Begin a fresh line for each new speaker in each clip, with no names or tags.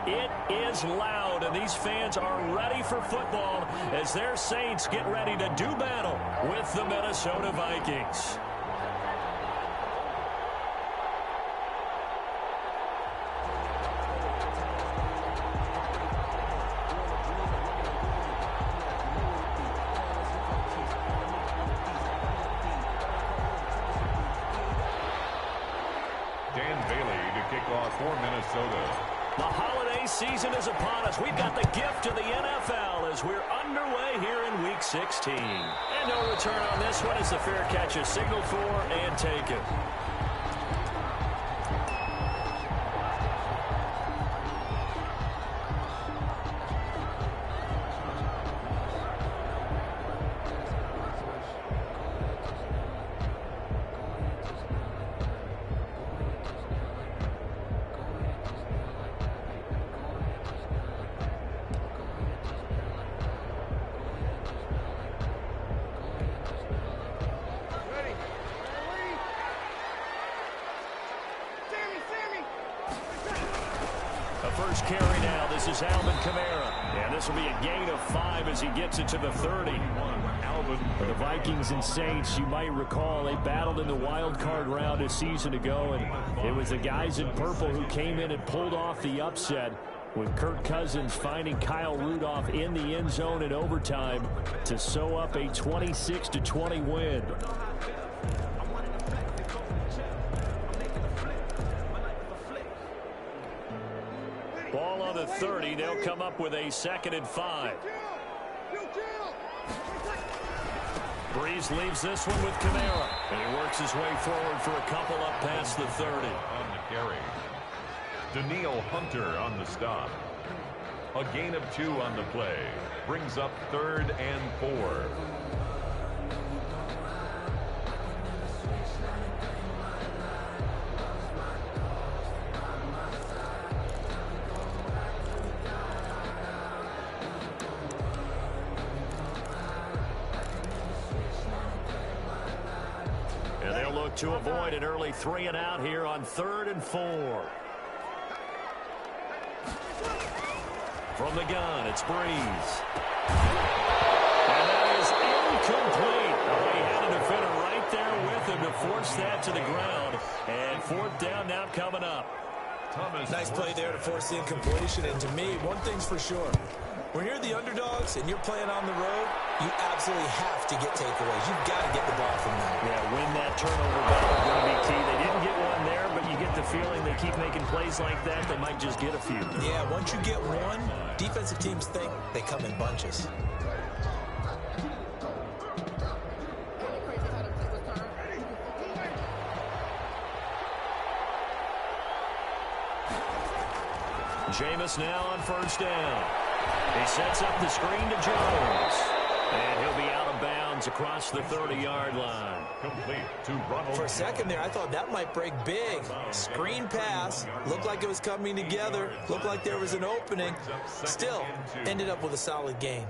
It is loud, and these fans are ready for football as their Saints get ready to do battle with the Minnesota Vikings.
For Minnesota.
The holiday season is upon us. We've got the gift of the NFL as we're underway here in Week 16. And no return on this one as the fair catch is signaled for and taken. First carry now. This is Alvin Kamara. And this will be a gain of 5 as he gets it to the 30. For the Vikings and Saints, you might recall they battled in the wild card round a season ago, and it was the guys in purple who came in and pulled off the upset, with Kirk Cousins finding Kyle Rudolph in the end zone in overtime to sew up a 26-20 win. Ball on the 30. They'll come up with a 2nd and 5. Breeze leaves this one with Kamara. And he works his way forward for a couple up past the 30.
On the carry. Daniil Hunter on the stop. A gain of 2 on the play. Brings up 3rd and 4.
To avoid an early 3 and out here on 3rd and 4. From the gun, it's Breeze. And that is incomplete. Oh, he had a defender right there with him to force that to the ground. And 4th down now coming up.
Nice play there to force the incompletion. And to me, one thing's for sure. When you're the underdogs and you're playing on the road, you absolutely have to get takeaways. You've got to get the ball from them.
Yeah, win that turnover battle is going to be key. They didn't get one there, but you get the feeling they keep making plays like that, they might just get a few.
Yeah, once you get one, defensive teams think they come in bunches.
Jameis now on 1st down. He sets up the screen to Jones. And he'll be out of bounds across the 30-yard line.
Complete to Ronald.
For a second there, I thought that might break big. Screen pass. Looked like it was coming together. Looked like there was an opening. Still, ended up with a solid gain.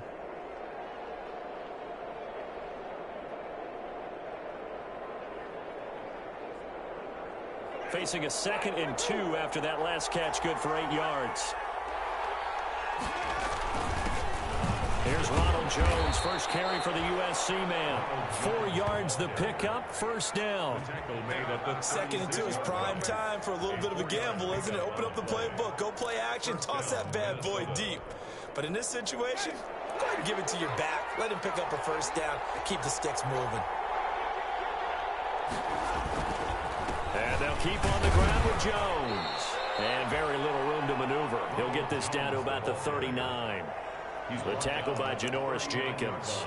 Facing a 2nd and 2 after that last catch, good for 8 yards. Here's Ronald Jones, first carry for the USC man. 4 yards the pickup, 1st down.
2nd and 2 is prime time for a little bit of a gamble, isn't it? Open up the playbook, go play action, toss that bad boy deep. But in this situation, go ahead and give it to your back. Let him pick up a 1st down, keep the sticks moving.
And they'll keep on the ground with Jones. And very little room to maneuver. He'll get this down to about the 39. The tackle by Janoris Jacobs.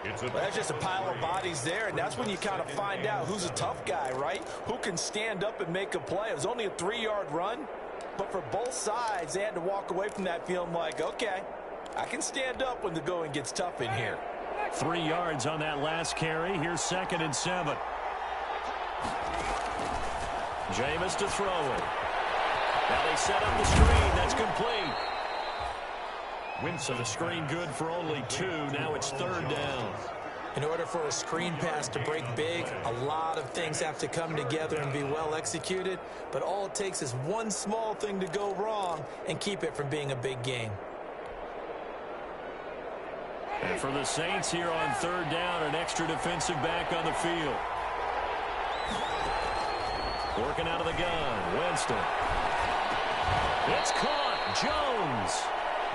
Well, that's just a pile of bodies there, and that's when you kind of find out who's a tough guy, right? Who can stand up and make a play. It was only a 3-yard run, but for both sides, they had to walk away from that feeling like, okay, I can stand up when the going gets tough in here.
3 yards on that last carry. Here's 2nd and 7. Jameis to throw it. Now they set up the screen. That's complete. So the screen good for only 2. Now it's 3rd down.
In order for a screen pass to break big, a lot of things have to come together and be well executed, but all it takes is one small thing to go wrong and keep it from being a big game.
And for the Saints here on third down, an extra defensive back on the field. Working out of the gun, Winston. It's caught, Jones.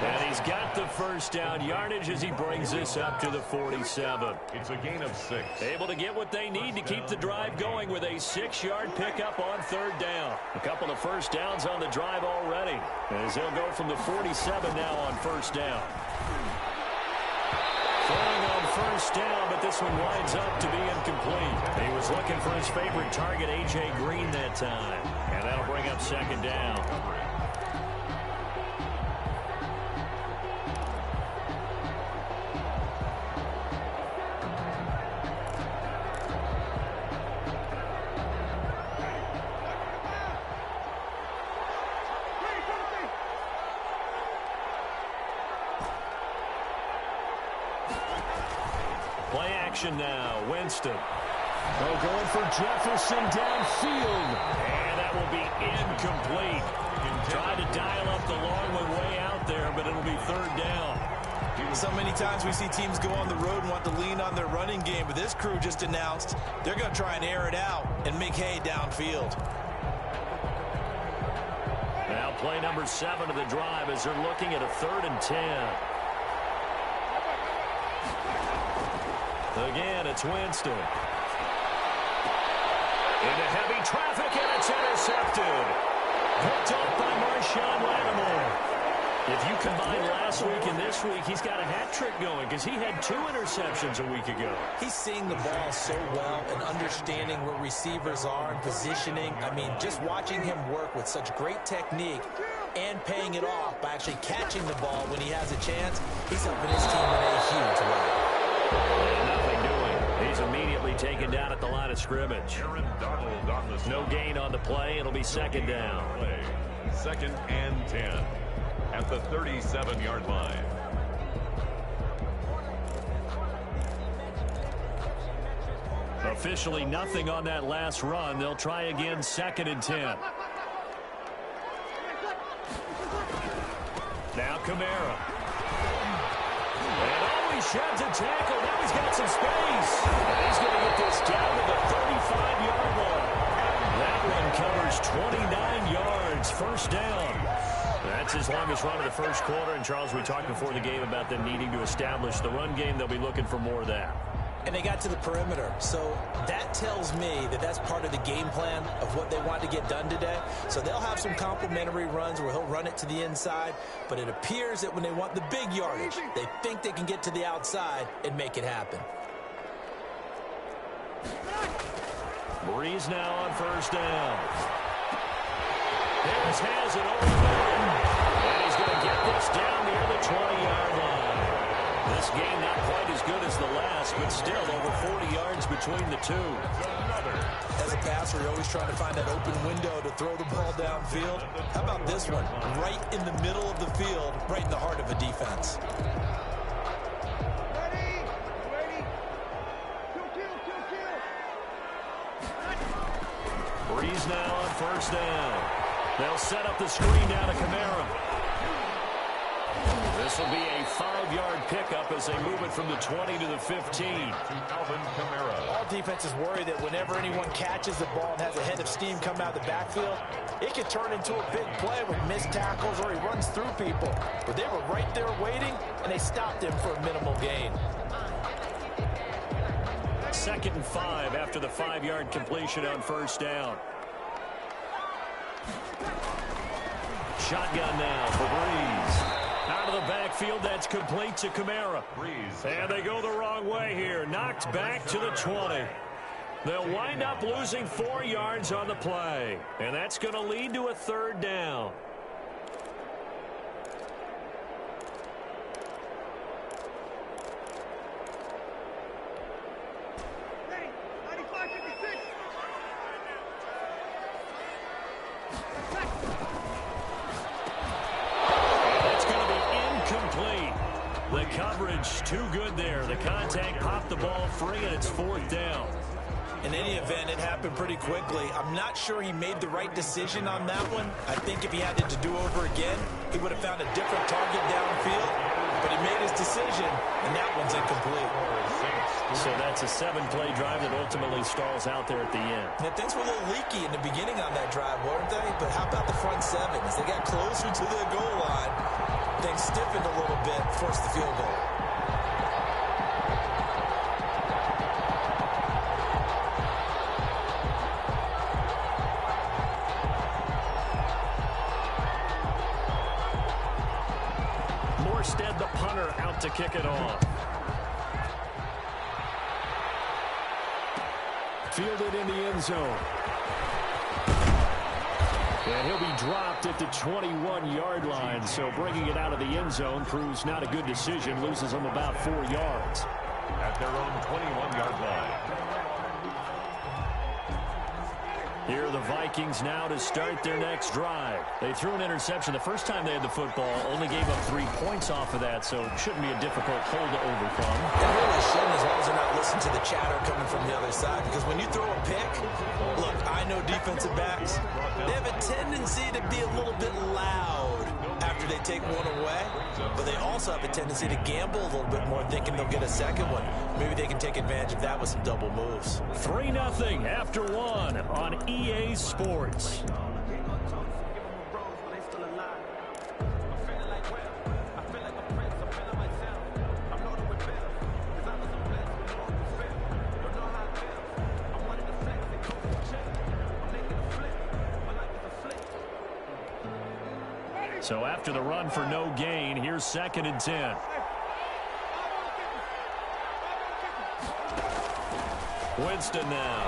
And he's got the first down yardage as he brings this up to the 47.
It's a gain of 6.
Able to get what they need to keep the drive going with a 6-yard pickup on third down. A couple of first downs on the drive already, as they'll go from the 47 now on first down. Throwing on first down, but this one winds up to be incomplete. He was looking for his favorite target, A.J. Green, that time. And that'll bring up second down. Play action now, Winston. Oh, going for Jefferson downfield. And that will be incomplete. Tried to dial up the long one way out there, but it'll be third down.
So many times we see teams go on the road and want to lean on their running game, but this crew just announced they're going to try and air it out and make hay downfield.
Now play number 7 of the drive as they're looking at a 3rd and 10. Again, it's Winston. Into heavy traffic, and it's intercepted. Picked up by Marshawn Lattimore. If you combine last week and this week, he's got a hat trick going because he had 2 interceptions a week ago.
He's seeing the ball so well and understanding where receivers are and positioning. I mean, just watching him work with such great technique and paying it off by actually catching the ball when he has a chance, he's helping his team in a huge way.
And nothing doing. He's immediately taken down at the line of scrimmage. No gain on the play. It'll be second down.
2nd and 10 at the 37-yard line.
Officially nothing on that last run. They'll try again, 2nd and 10. Now Kamara. And he sheds a tackle. Now he's got some space. And he's going to get this down to the 35-yard line. That one covers 29 yards. First down. That's his longest run of the first quarter. And, Charles, we talked before the game about them needing to establish the run game. They'll be looking for more of that.
And they got to the perimeter. So that tells me that that's part of the game plan of what they want to get done today. So they'll have some complementary runs where he'll run it to the inside. But it appears that when they want the big yardage, they think they can get to the outside and make it happen.
Breeze now on first down. Harris has it over the middle. And he's going to get this down near the 20-yard line. This game not quite as good as the last, but still over 40 yards between the two.
As a passer, you're always trying to find that open window to throw the ball downfield. How about this one? Right in the middle of the field, right in the heart of a defense.
Breeze now on first down. They'll set up the screen down to Kamara. This will be a 5-yard pickup as they move it from the 20 to the 15.
All defenses worry that whenever anyone catches the ball and has a head of steam come out of the backfield, it could turn into a big play with missed tackles or he runs through people. But they were right there waiting, and they stopped him for a minimal gain.
2nd and 5 after the 5-yard completion on first down. Shotgun now for Breeze. Out of the backfield, that's complete to Kamara. And they go the wrong way here. Knocked back to the 20. They'll wind up losing 4 yards on the play. And that's going to lead to a 3rd down. The coverage too good there. The contact popped the ball free, and it's 4th down.
In any event, it happened pretty quickly. I'm not sure he made the right decision on that one. I think if he had it to do over again, he would have found a different target downfield. But he made his decision, and that one's incomplete.
So that's a 7-play drive that ultimately stalls out there at the end.
Yeah, things were a little leaky in the beginning on that drive, weren't they? But how about the front 7? As they got closer to the goal line, things stiffened a little bit, forced the field goal.
Morstead, the punter, out to kick it off. Fielded in the end zone. And he'll be dropped at the 21-yard line. So bringing it out of the end zone proves not a good decision. Loses him about 4 yards.
At their own 21-yard line.
Here are the Vikings now to start their next drive. They threw an interception the first time they had the football, only gave up 3 points off of that, so it shouldn't be a difficult hole to overcome.
That really shouldn't, as long as they're not listening to the chatter coming from the other side, because when you throw a pick, look, I know defensive backs, they have a tendency to be a little bit loud after they take one away, but they also have a tendency to gamble a little bit more, thinking they'll get a second one. Maybe they can take advantage of that with some double moves.
3-0 after 1 on EA Sports. So after the run for no gain, here's 2nd and 10. Winston now.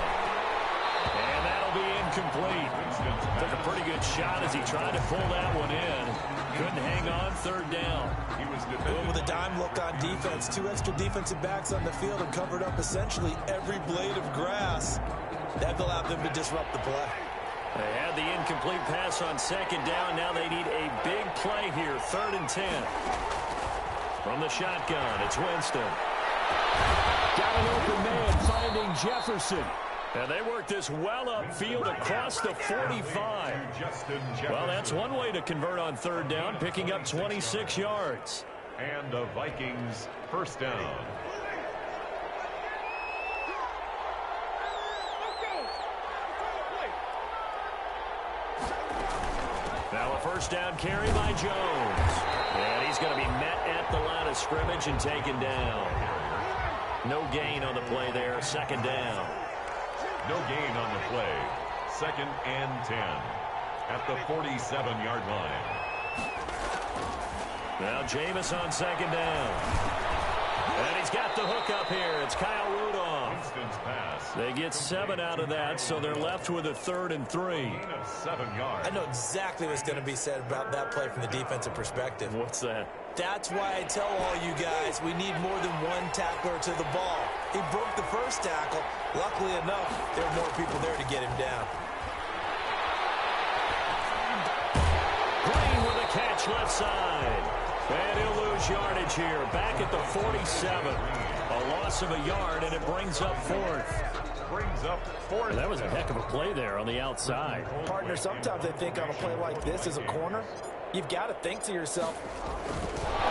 And that'll be incomplete. Took a pretty good shot as he tried to pull that one in. Couldn't hang on, 3rd down.
Well, with a dime look on defense, 2 extra defensive backs on the field and covered up essentially every blade of grass. That allowed them to disrupt the play.
They had the incomplete pass on 2nd down. Now they need a big play here, 3rd and 10. From the shotgun, it's Winston. Got an open man, finding Jefferson. And they work this well upfield across the 45. Well, that's one way to convert on 3rd down, picking up 26 yards.
And the Vikings 1st down.
Now a 1st down carry by Jones. And he's going to be met at the line of scrimmage and taken down. No gain on the play there, 2nd down.
No gain on the play. 2nd and 10 at the 47-yard line.
Now Jameis on 2nd down. And he's got the hook up here. It's Kyle Rudolph.
Winston's pass.
They get 7 out of that, so they're left with a 3rd and 3.
Gain of 7 yards.
I know exactly what's going to be said about that play from the defensive perspective.
What's that?
That's why I tell all you guys we need more than one tackler to the ball. He broke the first tackle. Luckily enough, there were more people there to get him down.
Green with a catch left side. And he'll lose yardage here. Back at the 47. A loss of a yard, and it brings up 4th.
Brings up 4th.
That was a heck of a play there on the outside.
Partner, sometimes I think on a play like this as a corner, you've got to think to yourself.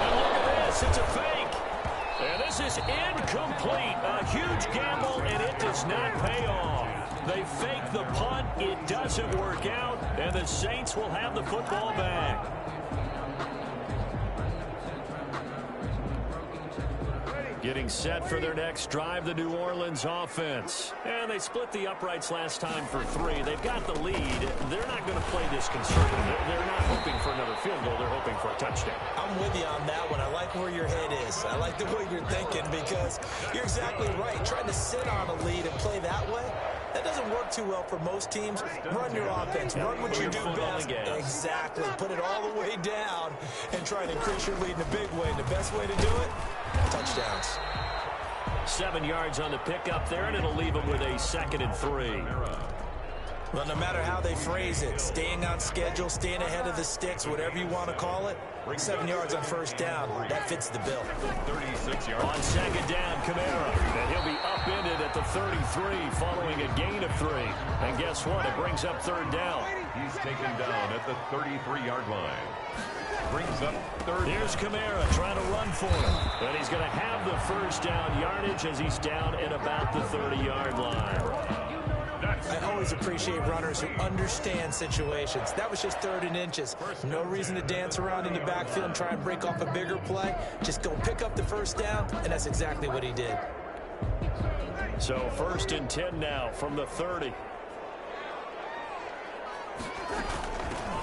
And look at this. It's a fake. And this is incomplete. A huge gamble, and it does not pay off. They fake the punt. It doesn't work out, and the Saints will have the football back. Getting set for their next drive, the New Orleans offense. And they split the uprights last time for 3. They've got the lead. They're not going to play this conservative. They're not hoping for another field goal. They're hoping for a touchdown.
I'm with you on that one. I like where your head is. I like the way you're thinking because you're exactly right. Trying to sit on a lead and play that way, that doesn't work too well for most teams. Run your offense. Run what you do best. Exactly. Put it all the way down and try to increase your lead in a big way. And the best way to do it, touchdowns.
7 yards on the pickup there, and it'll leave them with a 2nd and 3.
Well, no matter how they phrase it, staying on schedule, staying ahead of the sticks, whatever you want to call it, 7 yards on first down, that fits the bill.
36 yards.
On second down, Kamara. And he'll be upended at the 33 following a gain of 3. And guess what? It brings up third down.
He's taken down at the 33-yard line. Brings up third.
Here's Kamara trying to run for him. But he's going to have the first down yardage as he's down at about the 30-yard line.
I always appreciate runners who understand situations. That was just 3rd and inches. No reason to dance around in the backfield and try and break off a bigger play. Just go pick up the first down, and that's exactly what he did.
So 1st and 10 now from the 30.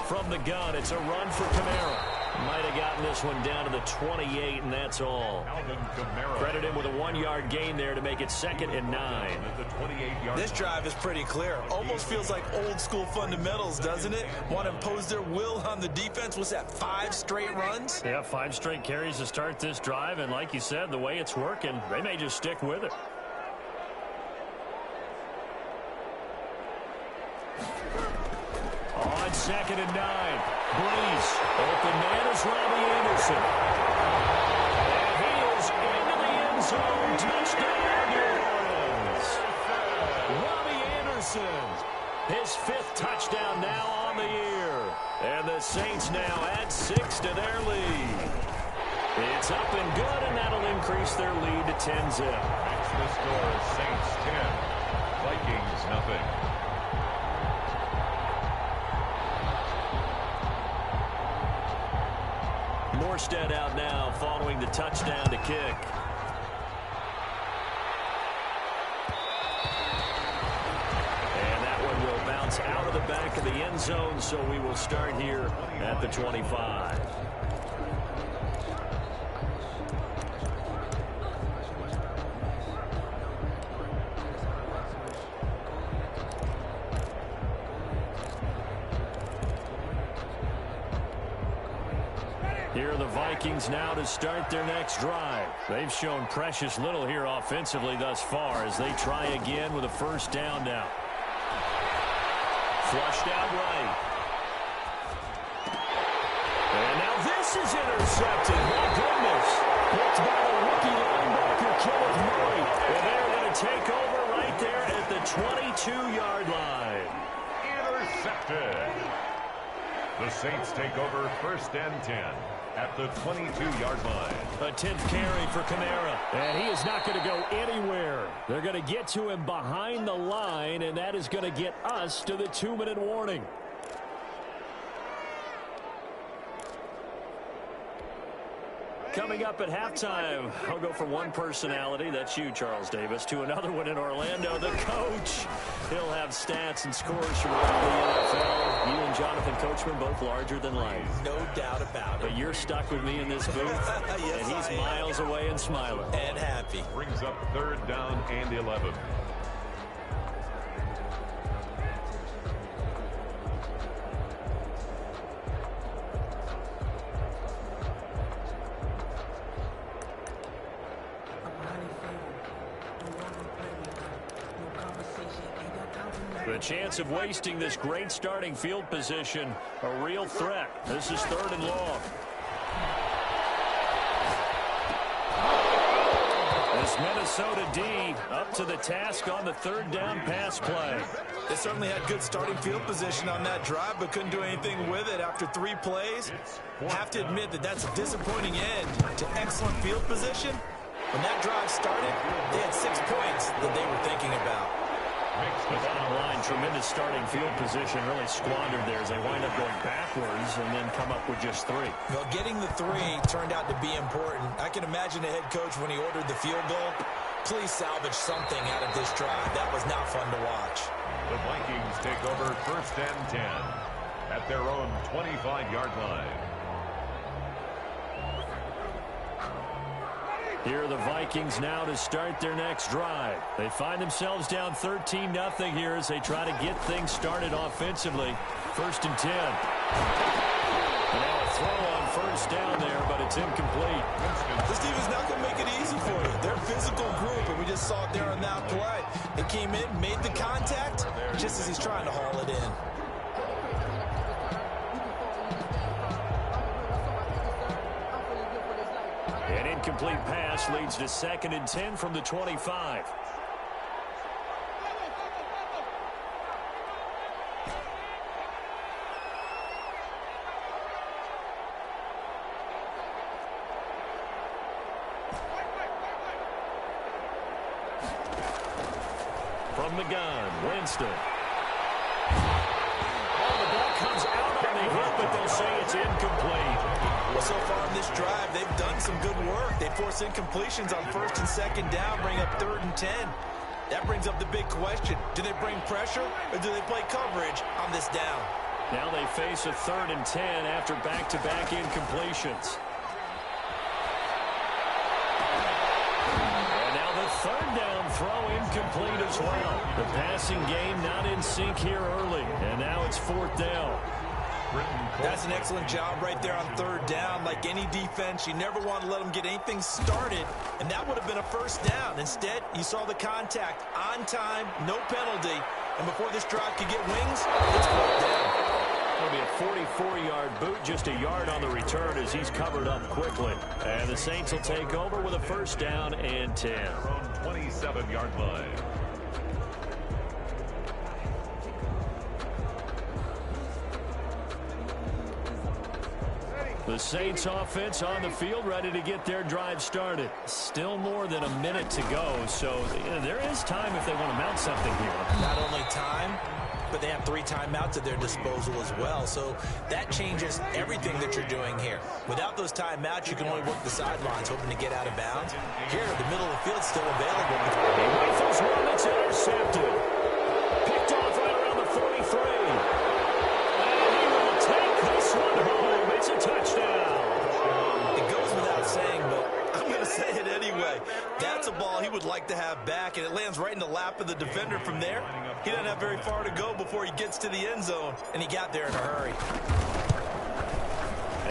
From the gun, it's a run for Kamara. Might have gotten this one down to the 28, and that's all. Credit him with a 1-yard gain there to make it 2nd and 9.
This drive is pretty clear. Almost feels like old school fundamentals, doesn't it? Want to impose their will on the defense. Was that 5 straight runs?
Yeah, 5 straight carries to start this drive, and like you said, the way it's working, they may just stick with it. On 2nd and 9, Breeze. Open man is Robbie Anderson. And he is into the end zone. Touchdown, New Orleans. Robbie Anderson, his 5th touchdown now on the year. And the Saints now add 6 to their lead. It's up and good, and that'll increase their lead to 10-zip.
Next to the score, Saints 10, Vikings nothing.
Morstead out now following the touchdown to kick. And that one will bounce out of the back of the end zone, so we will start here at the 25. Here are the Vikings now to start their next drive. They've shown precious little here offensively thus far as they try again with a first down now. Flushed out right. And now this is intercepted. My goodness. It's by the rookie linebacker, Kenneth Murray. And they're going to take over right there at the 22-yard line.
Intercepted. The Saints take over 1st and 10 at the 22-yard line.
A 10th carry for Kamara. And he is not going to go anywhere. They're going to get to him behind the line, and that is going to get us to the 2-minute warning. Coming up at halftime, I'll go from one personality, that's you, Charles Davis, to another one in Orlando, the coach. He'll have stats and scores from around the NFL. You and Jonathan Coachman both larger than life.
No doubt about it.
But you're stuck with me in this booth,
yes,
and he's miles away and smiling.
And happy.
Brings up 3rd down and 11.
The chance of wasting this great starting field position, a real threat. This is 3rd and long. This Minnesota D up to the task on the 3rd down pass play.
They certainly had good starting field position on that drive, but couldn't do anything with it after 3 plays. Have to admit that that's a disappointing end to excellent field position. When that drive started, they had 6 points that they were thinking about.
The bottom line, tremendous starting field position, really squandered there as they wind up going backwards and then come up with just 3.
Well, getting the 3 turned out to be important. I can imagine the head coach when he ordered the field goal. Please salvage something out of this drive. That was not fun to watch.
The Vikings take over 1st and 10 at their own 25-yard line.
Here are the Vikings now to start their next drive. They find themselves down 13-0 here as they try to get things started offensively. 1st and 10. And now a throw on 1st first down there, but it's incomplete.
This defense not going to make it easy for you. They're a physical group, and we just saw it there on that play. They came in, made the contact, just as he's trying to haul it in.
An incomplete pass leads to 2nd and 10 from the 25. From the gun, Winston. Oh, the ball comes out on the hit, but they'll say it's incomplete.
Well, so far in this drive, they've done some good work. They force incompletions on 1st and 2nd down, bring up 3rd and 10. That brings up the big question. Do they bring pressure, or do they play coverage on this down?
Now they face a 3rd and 10 after back-to-back incompletions. And now the 3rd down throw incomplete as well. The passing game not in sync here early, and now it's 4th down.
That's an excellent job right there on 3rd down. Like any defense, you never want to let them get anything started, and that would have been a first down. Instead, you saw the contact on time, no penalty, and before this drive could get wings, it's 4th down.
It'll be a 44-yard boot, just a yard on the return as he's covered up quickly. And the Saints will take over with a 1st down and 10.
27-yard line.
The Saints offense on the field, ready to get their drive started. Still more than a minute to go, so there is time if they want to mount something here.
Not only time, but they have 3 timeouts at their disposal as well, so that changes everything that you're doing here. Without those timeouts, you can only work the sidelines, hoping to get out of bounds. Here, the middle of the field's still available.
He rifles one that's intercepted. Picked off right around the 43. And he will take this one home. It's a touchdown.
It goes without saying, but I'm going to say it anyway. That's a ball he would like to have back, and it lands right in the lap of the defender from there. He doesn't have very far to go before he gets to the end zone, and he got there in a hurry.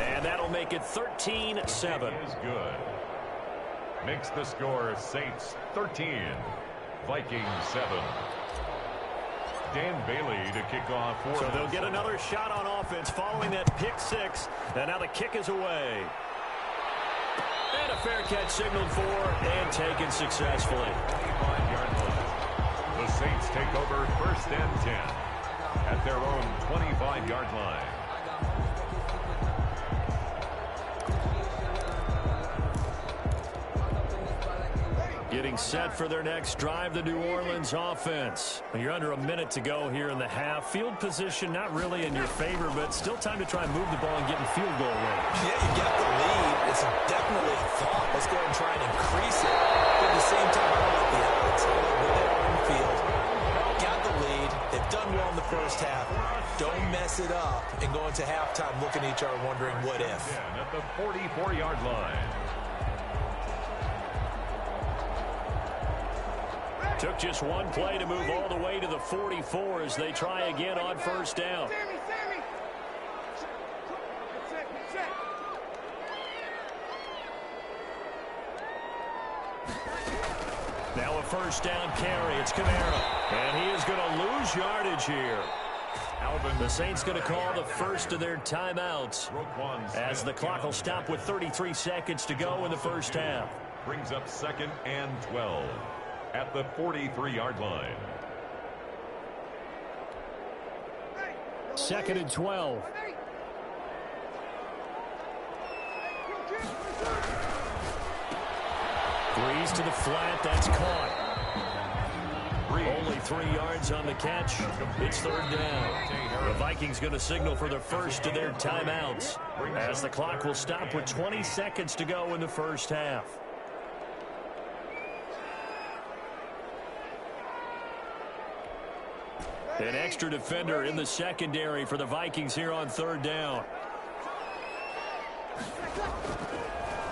And that'll make it 13-7.
Is good. Makes the score Saints 13, Vikings 7. Dan Bailey to kick off.
So they'll get another shot on offense following that pick 6. And now the kick is away. And a fair catch signaled for and taken successfully.
25-yard line. The Saints take over 1st and 10 at their own 25-yard line.
Getting set for their next drive, the New Orleans offense. You're under a minute to go here in the half. Field position not really in your favor, but still time to try and move the ball and get in field goal range.
Yeah, you got the lead. It's definitely a thought. Let's go ahead and try and increase it. But at the same time, I don't like the odds. I like where they are in the field. Got the lead. They've done well in the first half. Don't mess it up and go into halftime looking at each other wondering what if.
At the 44-yard line.
Took just one play to move all the way to the 44 as they try again on 1st down. Now a 1st down carry. It's Kamara. And he is going to lose yardage here. The Saints going to call the first of their timeouts as the clock will stop with 33 seconds to go in the first half.
Brings up 2nd and 12. At the 43-yard line.
2nd and 12. Threes to the flat. That's caught. Only 3 yards on the catch. It's 3rd down. The Vikings going to signal for the first of their timeouts as the clock will stop with 20 seconds to go in the first half. An extra defender in the secondary for the Vikings here on 3rd down.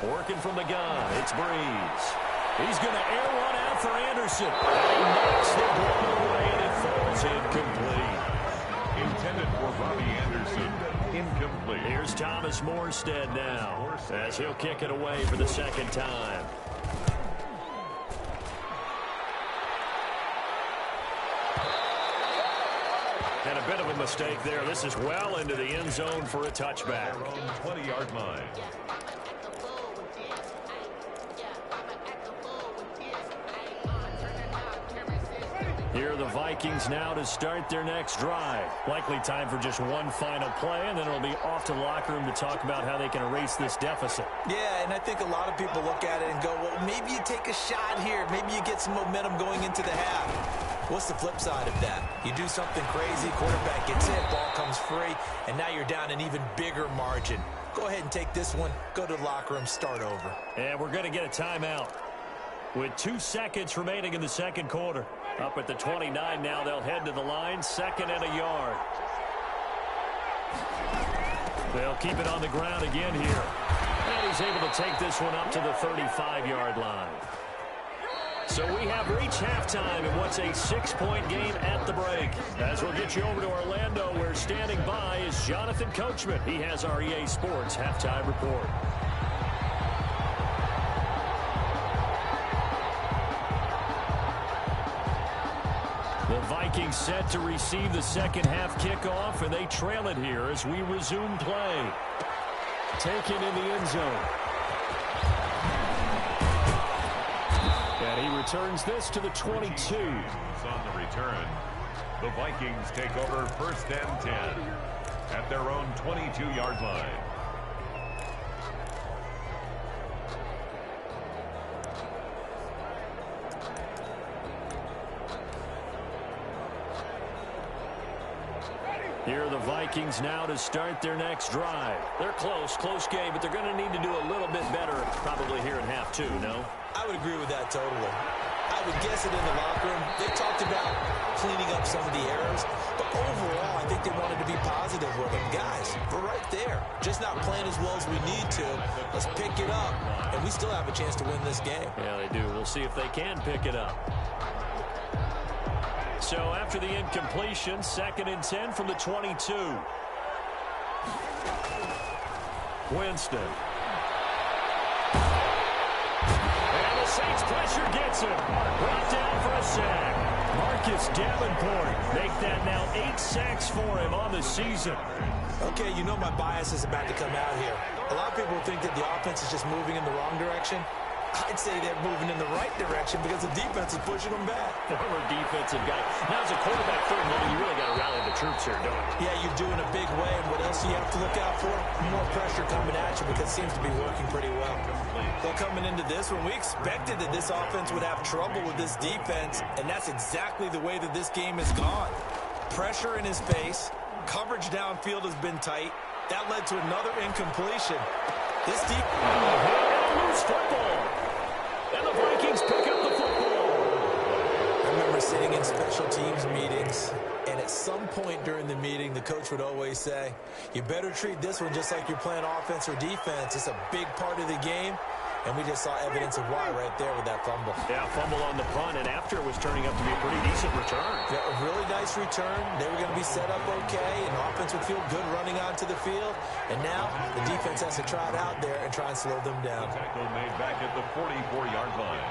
Working from the gun, it's Breeze. He's going to air one out for Anderson. And he knocks the ball away, and it falls incomplete.
Intended for Robbie Anderson. incomplete.
Here's Thomas Morstead now as he'll kick it away for the second time. And a bit of a mistake there. This is well into the end zone for a touchback.
20-yard line.
Here are the Vikings now to start their next drive. Likely time for just one final play, and then it'll be off to the locker room to talk about how they can erase this deficit.
Yeah, and I think a lot of people look at it and go, well, maybe you take a shot here. Maybe you get some momentum going into the half. What's the flip side of that? You do something crazy, quarterback gets hit, ball comes free, and now you're down an even bigger margin. Go ahead and take this one, go to the locker room, start over.
And we're going to get a timeout with 2 seconds remaining in the second quarter. Up at the 29 now, they'll head to the line, 2nd and a yard. They'll keep it on the ground again here. And he's able to take this one up to the 35-yard line. So we have reached halftime in what's a 6-point game at the break. As we'll get you over to Orlando, where standing by is Jonathan Coachman. He has our EA Sports halftime report. The Vikings set to receive the second half kickoff, and they trail it here as we resume play. Taken in the end zone. And he returns this to the 22.
On the return, the Vikings take over 1st and 10 at their own 22-yard line.
Here are the Vikings now to start their next drive. They're close game, but they're going to need to do a little bit better probably here in half 2, no?
I would agree with that totally. I would guess it in the locker room. They talked about cleaning up some of the errors, but overall, I think they wanted to be positive with them. Guys, we're right there. Just not playing as well as we need to. Let's pick it up, and we still have a chance to win this game.
Yeah, they do. We'll see if they can pick it up. So after the incompletion, 2nd and 10 from the 22. Winston. And the Saints pressure gets him. Brought down for a sack. Marcus Davenport make that now 8 sacks for him on the season.
Okay, you know my bias is about to come out here. A lot of people think that the offense is just moving in the wrong direction. I'd say they're moving in the right direction because the defense is pushing them back.
Former defensive guy. Now as a quarterback third level, you really got to rally the troops here, don't you?
Yeah, you do in a big way. And what else do you have to look out for? More pressure coming at you because it seems to be working pretty well. Well, coming into this one, we expected that this offense would have trouble with this defense, and that's exactly the way that this game has gone. Pressure in his face. Coverage downfield has been tight. That led to another incompletion. This
loose football. And the Vikings pick up the football.
I remember sitting in special teams meetings, and at some point during the meeting, the coach would always say, you better treat this one just like you're playing offense or defense. It's a big part of the game. And we just saw evidence of why right there with that fumble.
Yeah, fumble on the punt, and after it was turning up to be a pretty decent return.
Yeah, a really nice return. They were going to be set up okay, and the offense would feel good running onto the field. And now the defense has to try it out there and try and slow them down.
Tackle made back at the 44-yard line.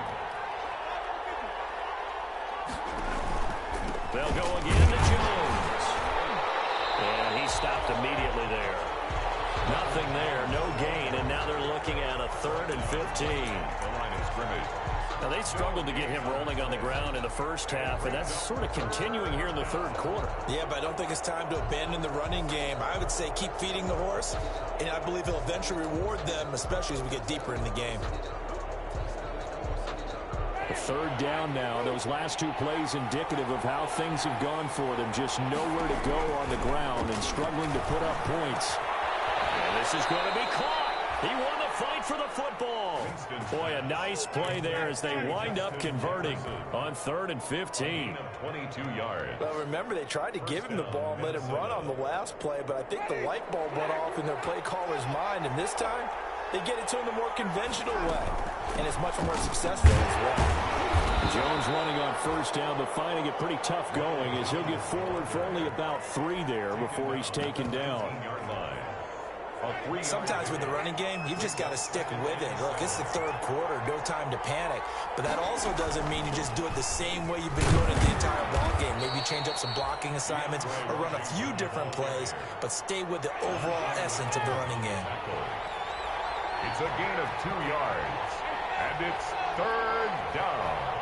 They'll go again to Jones. And he stopped immediately there. Nothing there, no gain, and now they're looking at a 3rd and 15.
The line of scrimmage.
Now, they struggled to get him rolling on the ground in the first half, and that's sort of continuing here in the third quarter.
Yeah, but I don't think it's time to abandon the running game. I would say keep feeding the horse, and I believe he'll eventually reward them, especially as we get deeper in the game.
The 3rd down now. Those last 2 plays indicative of how things have gone for them. Just nowhere to go on the ground and struggling to put up points. And this is going to be caught. He won the fight for the football. Boy, a nice play there as they wind up converting on 3rd and 15.
22 yards.
Well, remember, they tried to give him the ball and let him run on the last play, but I think the light bulb went off in their play caller's mind, and this time they get it to him the more conventional way, and it's much more successful as well.
Jones running on 1st down, but finding it pretty tough going as he'll get forward for only about 3 there before he's taken down.
Sometimes with the running game, you've just got to stick with it. Look, it's the third quarter, no time to panic. But that also doesn't mean you just do it the same way you've been doing it the entire ball game. Maybe change up some blocking assignments or run a few different plays, but stay with the overall essence of the running game.
It's a gain of 2 yards, and it's third down.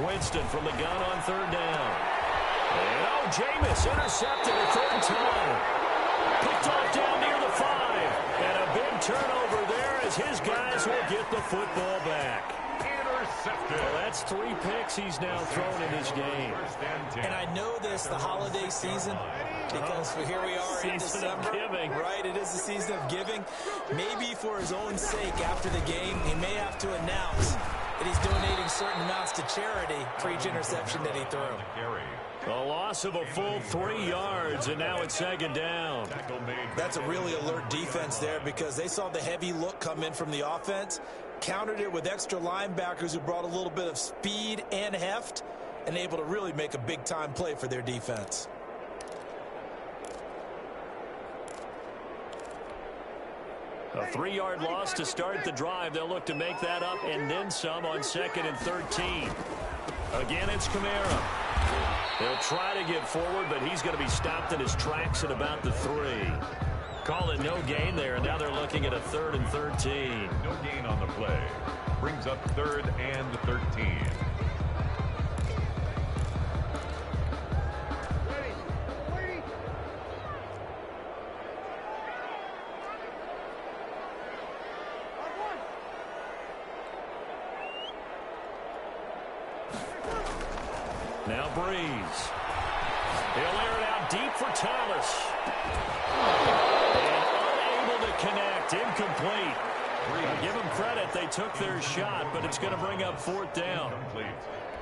Winston from the gun on third down. And Jameis intercepted a third time. Picked off down near the 5. And a big turnover there as his guys will get the football back.
Intercepted.
Well, that's 3 picks he's now thrown in this game.
And I know this, the holiday season, because here we are in December. Right, it is the season of giving. Maybe for his own sake after the game, he may have to announce that he's donating certain amounts to charity for each interception that he threw.
A loss of a full 3 yards, and now it's second down.
That's a really alert defense there because they saw the heavy look come in from the offense, countered it with extra linebackers who brought a little bit of speed and heft, and able to really make a big-time play for their defense.
A 3-yard loss to start the drive. They'll look to make that up and then some on 2nd and 13. Again, it's Kamara. He'll try to get forward, but he's going to be stopped in his tracks at about the 3. Call it no gain there, and now they're looking at a 3rd and 13.
No gain on the play. Brings up 3rd and 13.
Now Breeze. He'll air it out deep for Thomas. And unable to connect. Incomplete. Now give them credit. They took their shot, but it's going to bring up 4th down.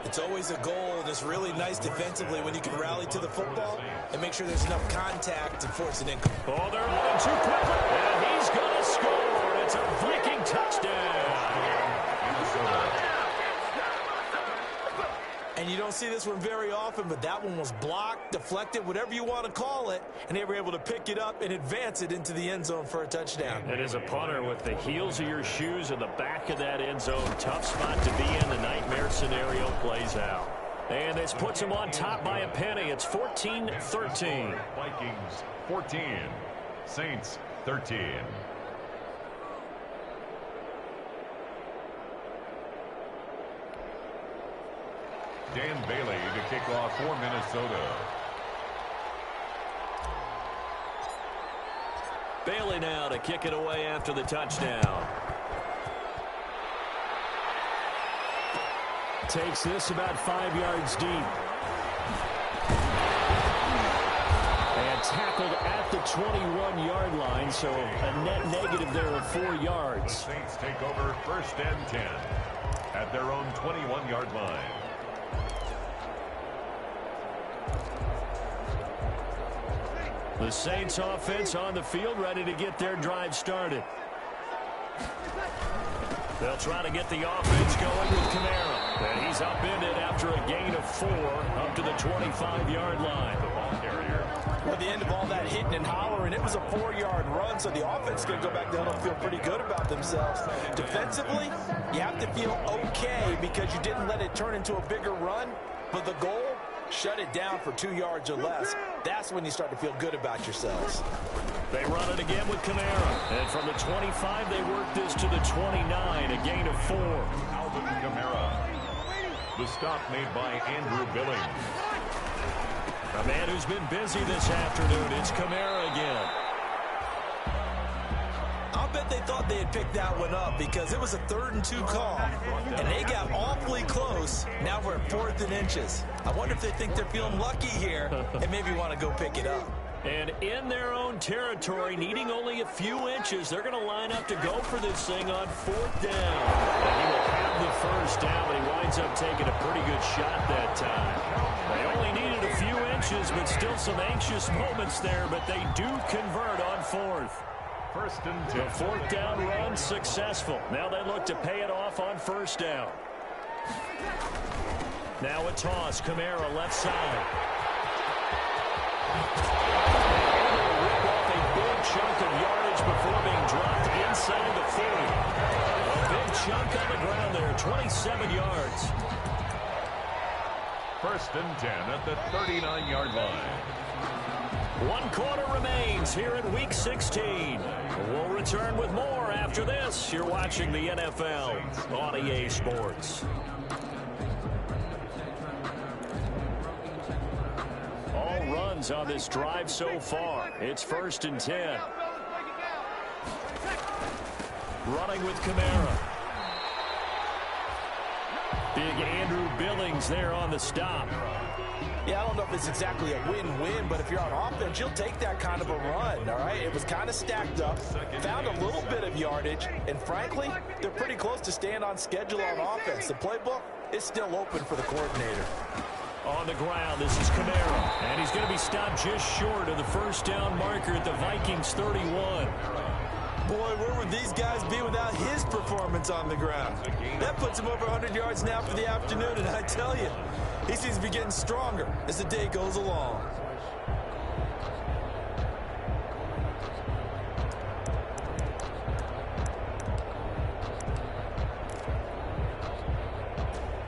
It's always a goal, and it's really nice defensively when you can rally to the football and make sure there's enough contact to force an incomplete.
Oh, they're running too quickly. And he's going to score. It's a Viking touchdown.
And you don't see this one very often, but that one was blocked, deflected, whatever you want to call it, and they were able to pick it up and advance it into the end zone for a touchdown.
And as a punter, with the heels of your shoes in the back of that end zone, tough spot to be in. The nightmare scenario plays out. And this puts them on top by a penny. It's 14-13.
Vikings 14, Saints 13. Dan Bailey to kick off for Minnesota.
Bailey now to kick it away after the touchdown. Takes this about 5 yards deep. And tackled at the 21-yard line, so a net negative there of 4 yards.
The Saints take over 1st and 10 at their own 21-yard line.
The Saints offense on the field, ready to get their drive started. They'll try to get the offense going with Kamara. And he's upended after a gain of 4 up to the 25-yard line. The ball carrier.
Well, at the end of all that hitting and hollering, it was a 4-yard run, so the offense is going to go back down and feel pretty good about themselves. Defensively, you have to feel okay because you didn't let it turn into a bigger run, but the goal, shut it down for 2 yards or less. That's when you start to feel good about yourselves.
They run it again with Kamara. And from the 25, they work this to the 29, a gain of 4.
Alvin Kamara. The stop made by Andrew Billings.
A man who's been busy this afternoon. It's Kamara again.
I'll bet they thought they had picked that one up because it was a 3rd and 2 call, and they got awfully close. Now we're at 4th and inches. I wonder if they think they're feeling lucky here and maybe want to go pick it up.
And in their own territory, needing only a few inches, they're going to line up to go for this thing on 4th down. And he will have the 1st down, but he winds up taking a pretty good shot that time. They only needed a few inches, but still some anxious moments there, but they do convert on 4th.
1st and 10.
The 4th down run successful. Now they look to pay it off on 1st down. Now a toss. Kamara left side. Rip off a big chunk of yardage before being dropped inside the 40. A big chunk on the ground there, 27 yards.
1st and 10 at the 39-yard line.
1 quarter remains here in Week 16. We'll return with more after this. You're watching the NFL on EA Sports. All runs on this drive so far. It's 1st and 10. Running with Kamara. Big Andrew Billings there on the stop.
Yeah, I don't know if it's exactly a win-win, but if you're on offense, you'll take that kind of a run, all right? It was kind of stacked up, found a little bit of yardage, and frankly, they're pretty close to staying on schedule on offense. The playbook is still open for the coordinator.
On the ground, this is Kamara, and he's going to be stopped just short of the 1st down marker at the Vikings 31.
Boy, where would these guys be without his performance on the ground? That puts him over 100 yards now for the afternoon, and I tell you, he seems to be getting stronger as the day goes along.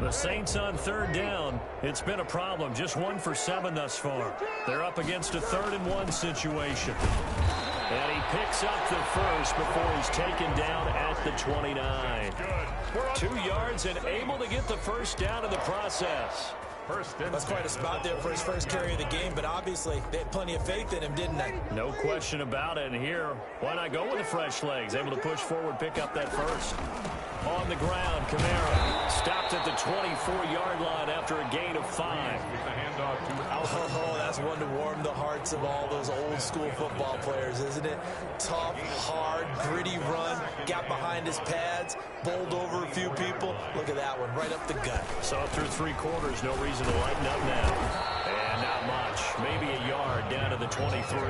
The Saints on 3rd down. It's been a problem. Just 1 for 7 thus far. They're up against a 3rd and 1 situation. And he picks up the first before he's taken down at the 29. 2 yards and able to get the 1st down in the process.
That's quite a spot there for his first carry of the game, but obviously they had plenty of faith in him, didn't they?
No question about it. And here, why not go with the fresh legs? Able to push forward, pick up that first. On the ground, Kamara stopped at the 24-yard line after a gain of 5.
Oh, that's one to warm the hearts of all those old-school football players, isn't it? Tough, hard, gritty run, got behind his pads, bowled over a few people. Look at that one, right up the gut.
So through 3 quarters, no reason to lighten up now. And not much, maybe a yard down to the 23.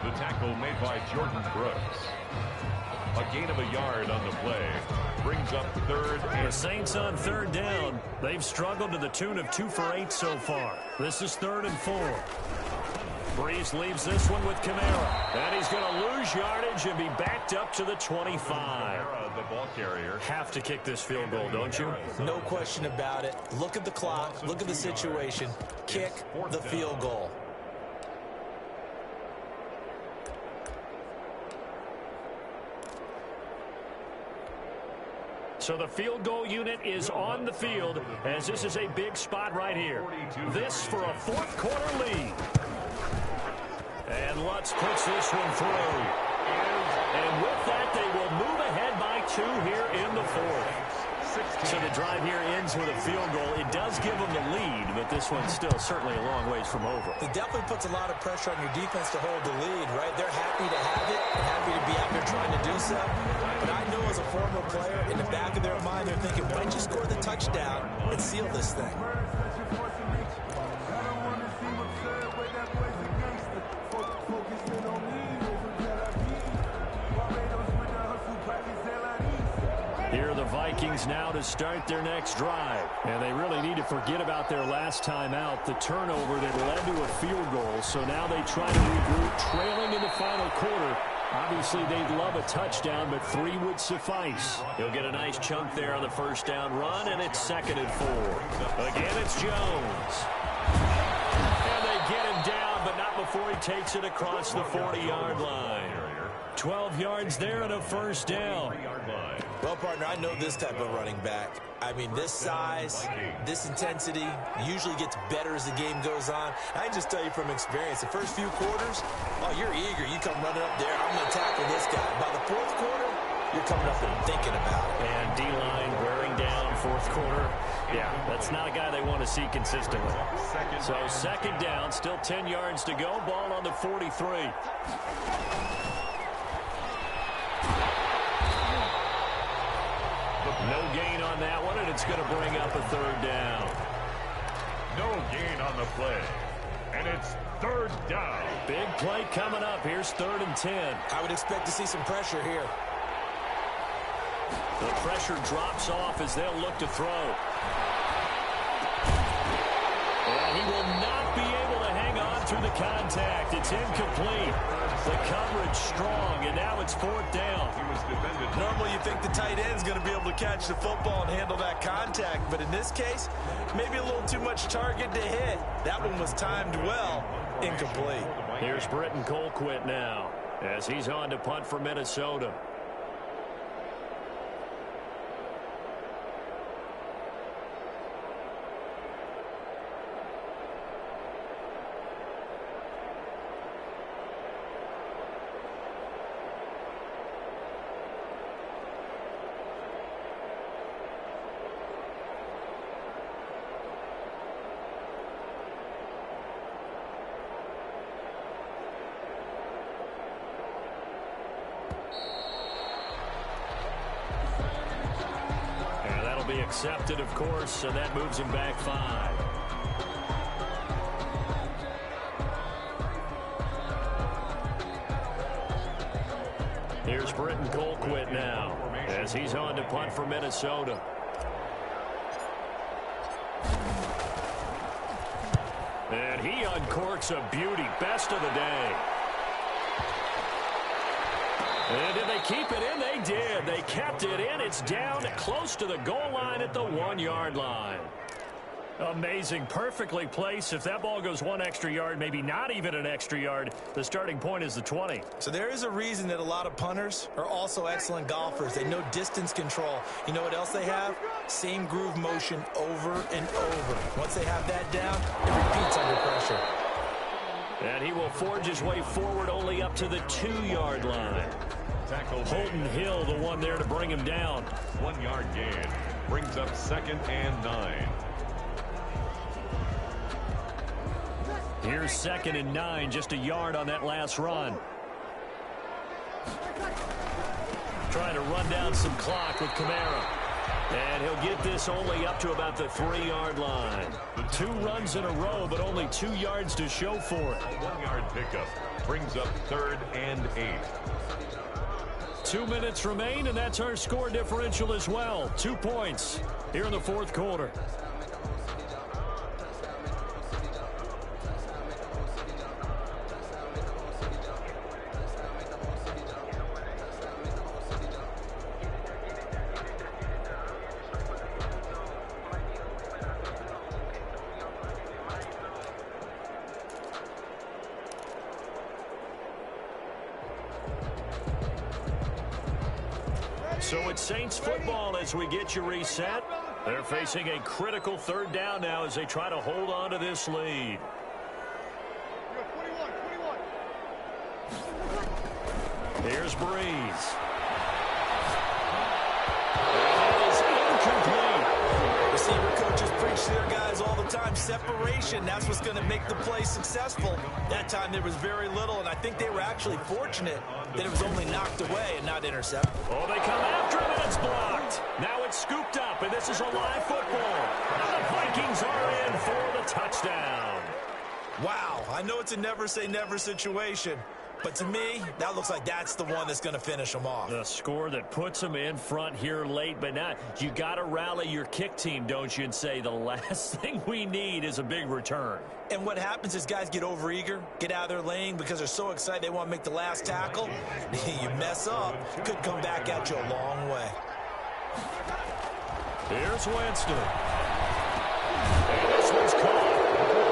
The tackle made by Jordan Brooks. A gain of a yard on the play. Brings up 3rd.
The Saints on 3rd down. They've struggled to the tune of 2 for 8 so far. This is 3rd and 4. Breeze leaves this one with Kamara. And he's going to lose yardage and be backed up to the 25.
The ball carrier.
Have to kick this field goal, don't you?
No question about it. Look at the clock. Look at the situation. Kick the field goal.
So the field goal unit is on the field as this is a big spot right here. This for a 4th quarter lead. And Lutz puts this one through. And with that, they will move ahead by 2 here in the 4th. So the drive here ends with a field goal. It does give them the lead, but this one's still certainly a long ways from over.
It definitely puts a lot of pressure on your defense to hold the lead, right? They're happy to have it and happy to be out there trying to do so. But I know as a former player, in the back of their mind, they're thinking, why don't you score the touchdown and seal this thing?
Here are the Vikings now to start their next drive. And they really need to forget about their last time out, the turnover that led to a field goal. So now they try to regroup, trailing in the final quarter. Obviously, they'd love a touchdown, but 3 would suffice. He'll get a nice chunk there on the 1st down run, and it's 2nd and 4. Again, it's Jones. And they get him down, but not before he takes it across the 40-yard line. 12 yards there and a 1st down.
Well, partner, I know this type of running back. I mean, this size, this intensity usually gets better as the game goes on. I can just tell you from experience, the first few quarters, oh, you're eager. You come running up there, I'm going to tackle this guy. By the 4th quarter, you're coming up and thinking about it.
And D-line wearing down 4th quarter. Yeah, that's not a guy they want to see consistently. So 2nd down, still 10 yards to go. Ball on the 43. No gain on that one, and it's going to bring up a 3rd down.
No gain on the play. And it's 3rd down.
Big play coming up. Here's 3rd and 10.
I would expect to see some pressure here.
The pressure drops off as they'll look to throw. And he will not be able to hang on through the contact. It's incomplete. The coverage strong, and now it's fourth down.
Normally you think the tight end's going to be able to catch the football and handle that contact, but in this case, maybe a little too much target to hit. That one was timed well. Incomplete.
Here's Britton Colquitt now as he's on to punt for Minnesota. Accepted, of course, and that moves him back 5. Here's Britton Colquitt now as he's on to punt for Minnesota. And he uncorks a beauty. Best of the day. And did they keep it in? They did. They kept it in. It's down close to the goal line at the 1-yard line. Amazing. Perfectly placed. If that ball goes 1 extra yard, maybe not even an extra yard, the starting point is the 20.
So there is a reason that a lot of punters are also excellent golfers. They know distance control. You know what else they have? Same groove motion over and over. Once they have that down, it repeats under pressure.
And he will forge his way forward only up to the 2-yard line. Holton Hill, the one there to bring him down.
1-yard gain brings up 2nd and 9.
Here's 2nd and 9, just a yard on that last run. Trying to run down some clock with Kamara. And he'll get this only up to about the 3-yard line. 2 runs in a row, but only 2 yards to show for it.
1-yard pickup brings up 3rd and 8.
2 minutes remain, and that's our score differential as well. 2 points here in the 4th quarter. So it's Saints football as we get you reset. They're facing a critical 3rd down now as they try to hold on to this lead. Here's Breeze. It is incomplete.
Receiver coaches preach to their guys all the time. Separation, that's what's going to make the play successful. That time there was very little, and I think they were actually fortunate that it was only knocked away and not intercepted.
Oh, they come after him, and it's blocked. Now it's scooped up, and this is a live football. And the Vikings are in for the touchdown.
Wow, I know it's a never-say-never situation, but to me, that looks like that's the one that's going to finish them off.
The score that puts them in front here late, but not. You got to rally your kick team, don't you, and say the last thing we need is a big return.
And what happens is guys get overeager, get out of their lane because they're so excited they want to make the last tackle. You mess up, could come back at you a long way.
Here's Winston. And this one's caught.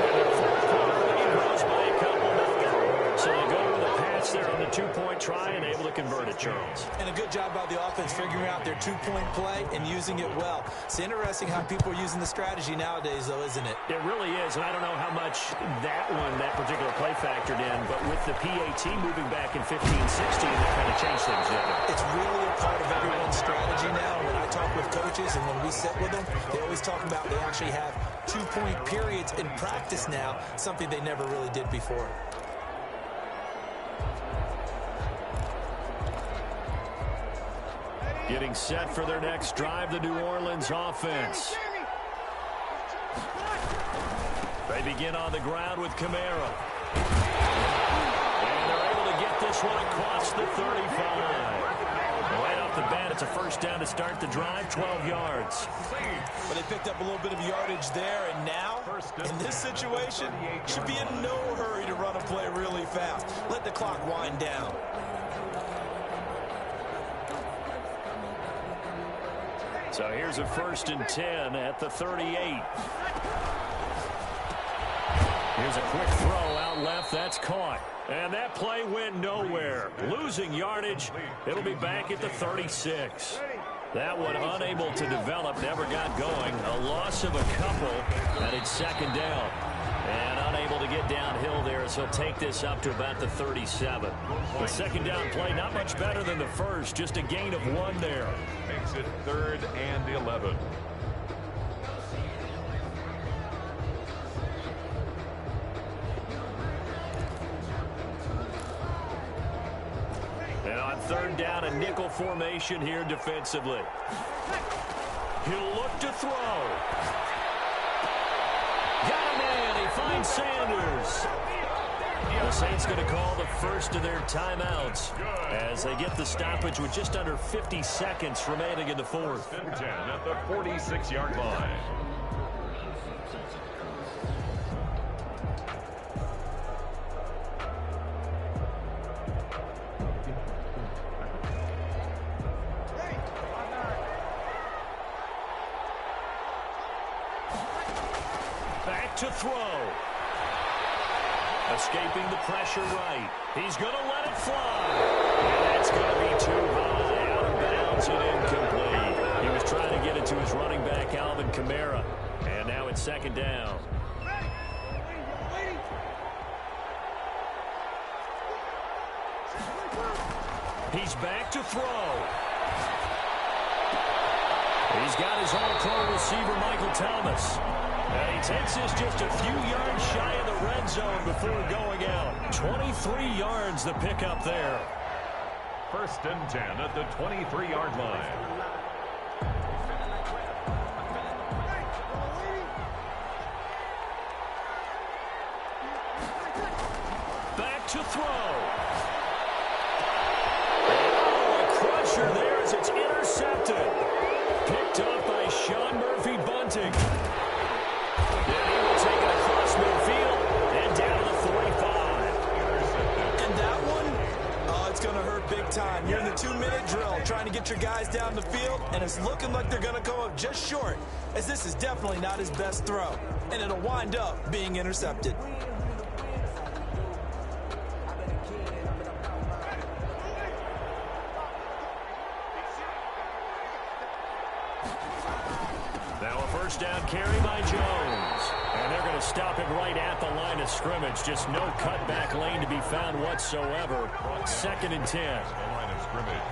And the 4th quarter lead grows by a couple million. So they go with a pass there on the 2-point try and able to convert it, Charles.
And a good job by the offense figuring out their 2-point play and using it well. It's interesting how people are using the strategy nowadays, though, isn't it?
It really is, and I don't know how much that particular play factored in, but with the PAT moving back in 15-16, that kind of changed things, didn't it?
It's really a part of everyone's strategy now. When I talk with coaches and when we sit with them, they always talk about they actually have 2-point periods in practice now, something they never really did before.
Getting set for their next drive, the New Orleans offense. They begin on the ground with Kamara. And they're able to get this one across the 35. Right up off the bat. It's a first down to start the drive, 12 yards.
But they picked up a little bit of yardage there, and now, in this situation, should be in no hurry to run a play really fast. Let the clock wind down.
So here's a 1st and 10 at the 38. Here's a quick throw out left. That's caught. And that play went nowhere. Losing yardage. It'll be back at the 36. That one unable to develop, never got going. A loss of a couple, and it's 2nd down. And unable to get downhill there, so he'll take this up to about the 37. The 2nd down play, not much better than the first, just a gain of 1 there.
Makes it 3rd and 11.
And on 3rd down, a nickel formation here defensively. He'll look to throw. Got a man. He finds Sanders. The Saints going to call the first of their timeouts as they get the stoppage with just under 50 seconds remaining in the 4th.
10 at the 46-yard line.
Back to throw. Escaping the pressure right. He's going to let it fly. And that's going to be too high. Out of bounds and incomplete. He was trying to get it to his running back, Alvin Kamara. And now it's 2nd down. He's back to throw. He's got his all-pro receiver, Michael Thomas. And he takes this just a few yards shy of the red zone before going out. 23 yards the pickup there.
1st and 10 at the 23-yard line.
Back to throw. Oh, a crusher there as it's intercepted. Picked up by Sean Murphy Bunting. And he will take it across midfield and down to the 45.
And that one, oh, it's going to hurt big time. You're in the 2-minute drill trying to get your guys down the field, and it's looking like they're going to go up just short, as this is definitely not his best throw. And it'll wind up being intercepted.
Now a 1st down carry by Jones. And they're going to stop it right at the line of scrimmage. Just no cutback lane to be found whatsoever. 2nd and 10.
The line of scrimmage.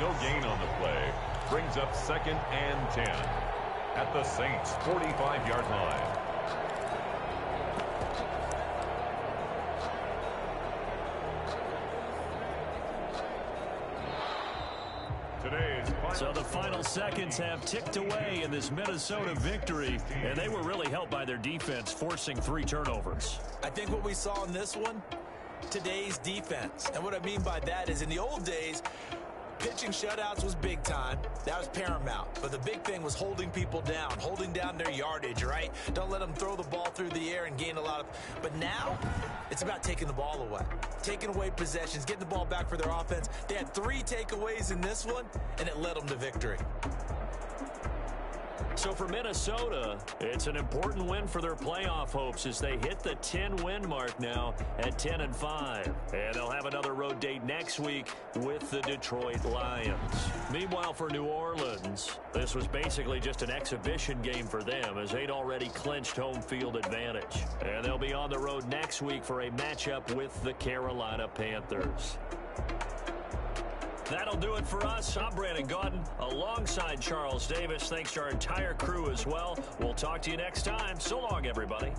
No gain on the play. Brings up 2nd and 10 at the Saints' 45-yard line.
So the final seconds have ticked away in this Minnesota victory, and they were really helped by their defense, forcing 3 turnovers.
I think what we saw in this one, today's defense. And what I mean by that is in the old days, pitching shutouts was big time. That was paramount. But the big thing was holding people down, holding down their yardage, right? Don't let them throw the ball through the air and gain a lot of... But now, it's about taking the ball away. Taking away possessions, getting the ball back for their offense. They had 3 takeaways in this one, and it led them to victory.
So for Minnesota, it's an important win for their playoff hopes as they hit the 10-win mark now at 10-5. And they'll have another road date next week with the Detroit Lions. Meanwhile, for New Orleans, this was basically just an exhibition game for them as they'd already clinched home field advantage. And they'll be on the road next week for a matchup with the Carolina Panthers. That'll do it for us. I'm Brandon Gaudin alongside Charles Davis. Thanks to our entire crew as well. We'll talk to you next time. So long, everybody.